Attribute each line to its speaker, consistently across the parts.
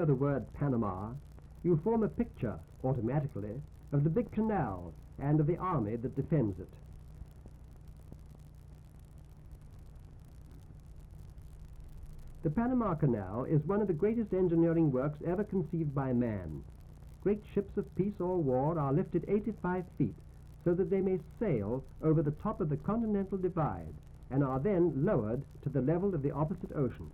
Speaker 1: hear the word Panama, you form a picture, automatically, of the big canal and of the army that defends it. The Panama Canal is one of the greatest engineering works ever conceived by man. Great ships of peace or war are lifted 85 feet so that they may sail over the top of the continental divide and are then lowered to the level of the opposite ocean.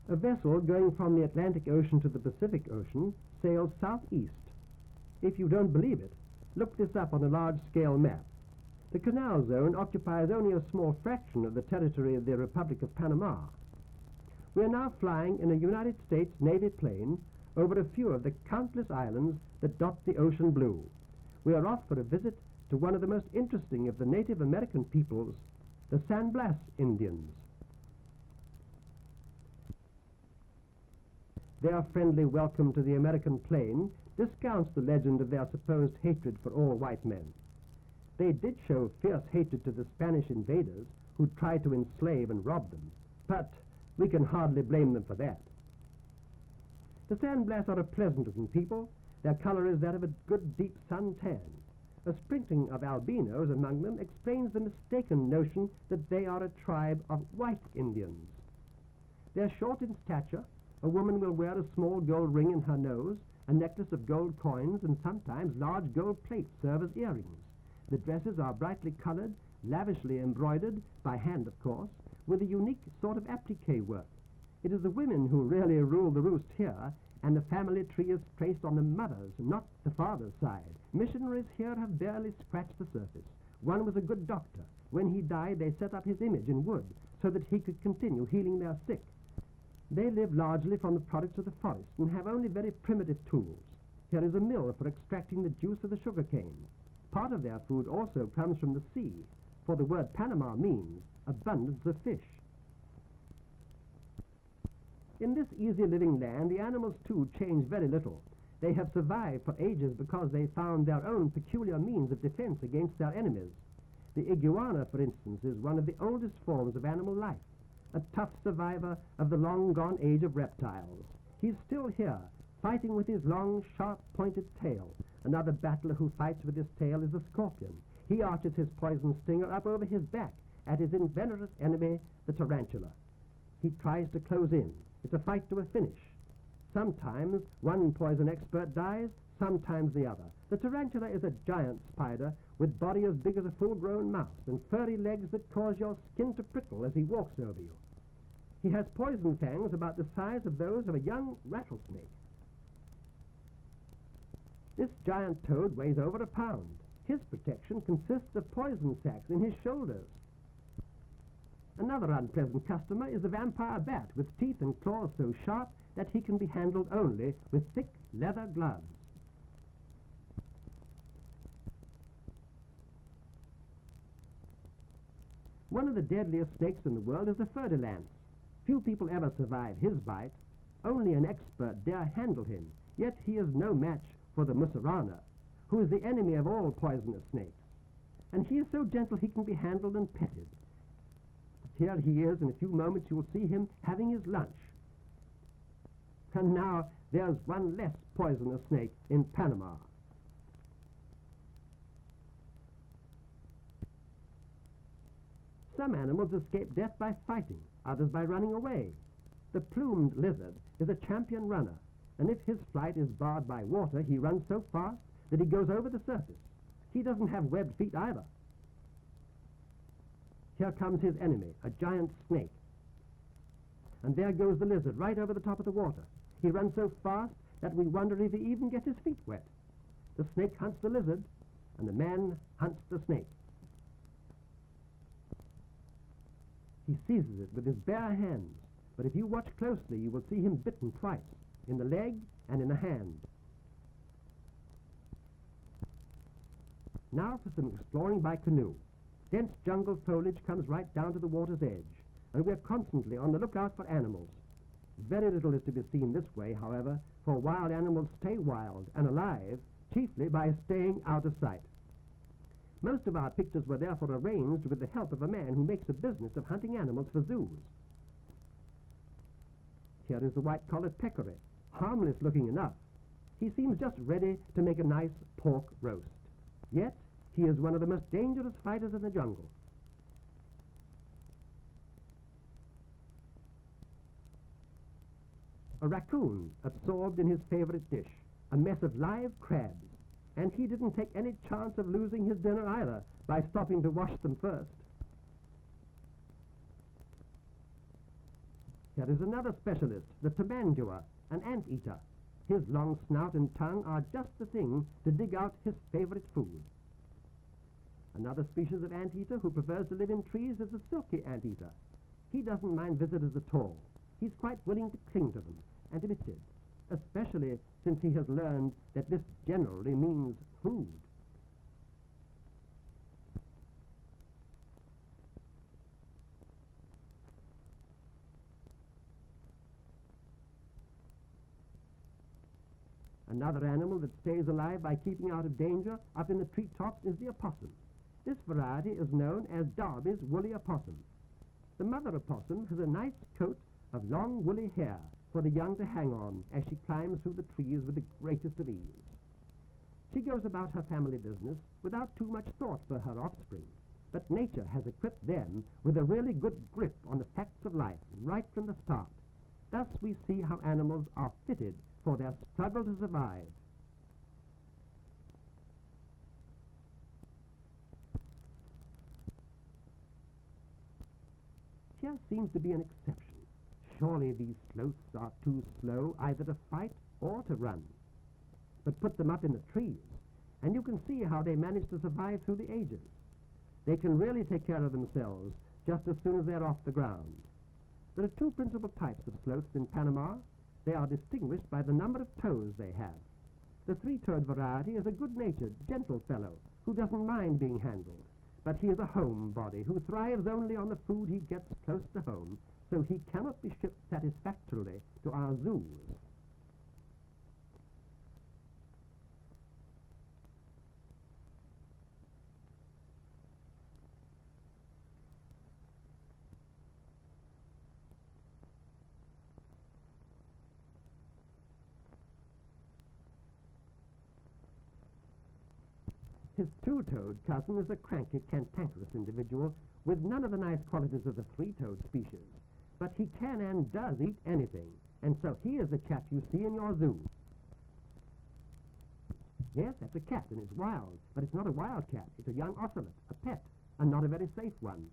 Speaker 1: A vessel going from the Atlantic Ocean to the Pacific Ocean sails southeast. If you don't believe it, look this up on a large-scale map. The canal zone occupies only a small fraction of the territory of the Republic of Panama. We are now flying in a United States Navy plane over a few of the countless islands that dot the ocean blue. We are off for a visit to one of the most interesting of the Native American peoples, the San Blas Indians. Their friendly welcome to the American plane discounts the legend of their supposed hatred for all white men. They did show fierce hatred to the Spanish invaders who tried to enslave and rob them, but we can hardly blame them for that. The San Blas are a pleasant-looking people. Their color is that of a good deep suntan. A sprinkling of albinos among them explains the mistaken notion that they are a tribe of white Indians. They're short in stature. A woman will wear a small gold ring in her nose, a necklace of gold coins, and sometimes large gold plates serve as earrings. The dresses are brightly colored, lavishly embroidered, by hand of course, with a unique sort of applique work. It is the women who really rule the roost here, and the family tree is traced on the mother's, not the father's side. Missionaries here have barely scratched the surface. One was a good doctor. When he died, they set up his image in wood so that he could continue healing their sick. They live largely from the products of the forest and have only very primitive tools. Here is a mill for extracting the juice of the sugar cane. Part of their food also comes from the sea, for the word Panama means abundance of fish. In this easy-living land, the animals, too, change very little. They have survived for ages because they found their own peculiar means of defense against their enemies. The iguana, for instance, is one of the oldest forms of animal life, a tough survivor of the long-gone age of reptiles. He's still here, fighting with his long, sharp-pointed tail. Another battler who fights with his tail is the scorpion. He arches his poison stinger up over his back at his inveterate enemy, the tarantula. He tries to close in. It's a fight to a finish. Sometimes one poison expert dies, sometimes the other. The tarantula is a giant spider with body as big as a full-grown mouse and furry legs that cause your skin to prickle as he walks over you. He has poison fangs about the size of those of a young rattlesnake. This giant toad weighs over a pound. His protection consists of poison sacs in his shoulders. Another unpleasant customer is a vampire bat with teeth and claws so sharp that he can be handled only with thick leather gloves. One of the deadliest snakes in the world is the Fer-De-Lance. Few people ever survive his bite. Only an expert dare handle him, yet he is no match for the mussurana, who is the enemy of all poisonous snakes. And he is so gentle he can be handled and petted. But here he is. In a few moments you will see him having his lunch. And now there's one less poisonous snake in Panama. Some animals escape death by fighting, others by running away. The plumed lizard is a champion runner, and if his flight is barred by water, he runs so fast that he goes over the surface. He doesn't have webbed feet either. Here comes his enemy, a giant snake. And there goes the lizard right over the top of the water. He runs so fast that we wonder if he even gets his feet wet. The snake hunts the lizard, and the man hunts the snake. He seizes it with his bare hands, but if you watch closely, you will see him bitten twice, in the leg and in the hand. Now for some exploring by canoe. Dense jungle foliage comes right down to the water's edge, and we're constantly on the lookout for animals. Very little is to be seen this way, however, for wild animals stay wild and alive, chiefly by staying out of sight. Most of our pictures were therefore arranged with the help of a man who makes a business of hunting animals for zoos. Here is the white-collared peccary, harmless looking enough. He seems just ready to make a nice pork roast. Yet, he is one of the most dangerous fighters in the jungle. A raccoon absorbed in his favorite dish, a mess of live crabs, and he didn't take any chance of losing his dinner either by stopping to wash them first. Here is another specialist, the tarantula, an anteater. His long snout and tongue are just the thing to dig out his favorite food. Another species of anteater who prefers to live in trees is the silky anteater. He doesn't mind visitors at all. He's quite willing to cling to them and to be fed, especially since he has learned that this generally means food. Another animal that stays alive by keeping out of danger up in the treetops is the opossum. This variety is known as Darby's woolly opossum. The mother opossum has a nice coat of long woolly hair for the young to hang on as she climbs through the trees with the greatest of ease. She goes about her family business without too much thought for her offspring, but nature has equipped them with a really good grip on the facts of life right from the start. Thus we see how animals are fitted for their struggle to survive. Here seems to be an exception. Surely these sloths are too slow either to fight or to run. But put them up in the trees, and you can see how they manage to survive through the ages. They can really take care of themselves just as soon as they're off the ground. There are two principal types of sloths in Panama. They are distinguished by the number of toes they have. The three-toed variety is a good-natured, gentle fellow who doesn't mind being handled, but he is a homebody who thrives only on the food he gets close to home, so he cannot be shipped satisfactorily to our zoos. His two-toed cousin is a cranky, cantankerous individual with none of the nice qualities of the three-toed species. But he can and does eat anything, and so he is the chap you see in your zoo. Yes, that's a cat, and it's wild, but it's not a wild cat. It's a young ocelot, a pet, and not a very safe one.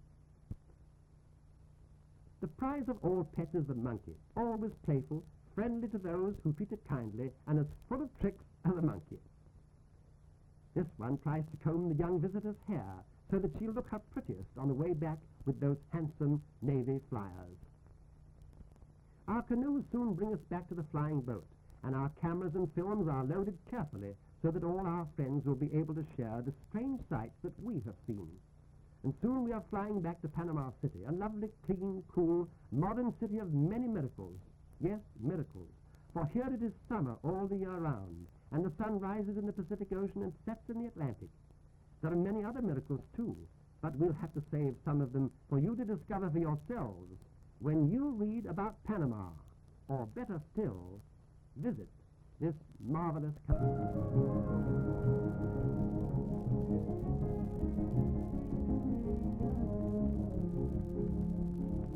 Speaker 1: The prize of all pets is the monkey, always playful, friendly to those who treat it kindly, and as full of tricks as a monkey. This one tries to comb the young visitor's hair so that she'll look her prettiest on the way back with those handsome Navy flyers. Our canoes soon bring us back to the flying boat, and our cameras and films are loaded carefully so that all our friends will be able to share the strange sights that we have seen. And soon we are flying back to Panama City, a lovely, clean, cool, modern city of many miracles. Yes, miracles. For here it is summer all the year round, and the sun rises in the Pacific Ocean and sets in the Atlantic. There are many other miracles, too, but we'll have to save some of them for you to discover for yourselves when you read about Panama, or better still, visit this marvelous country.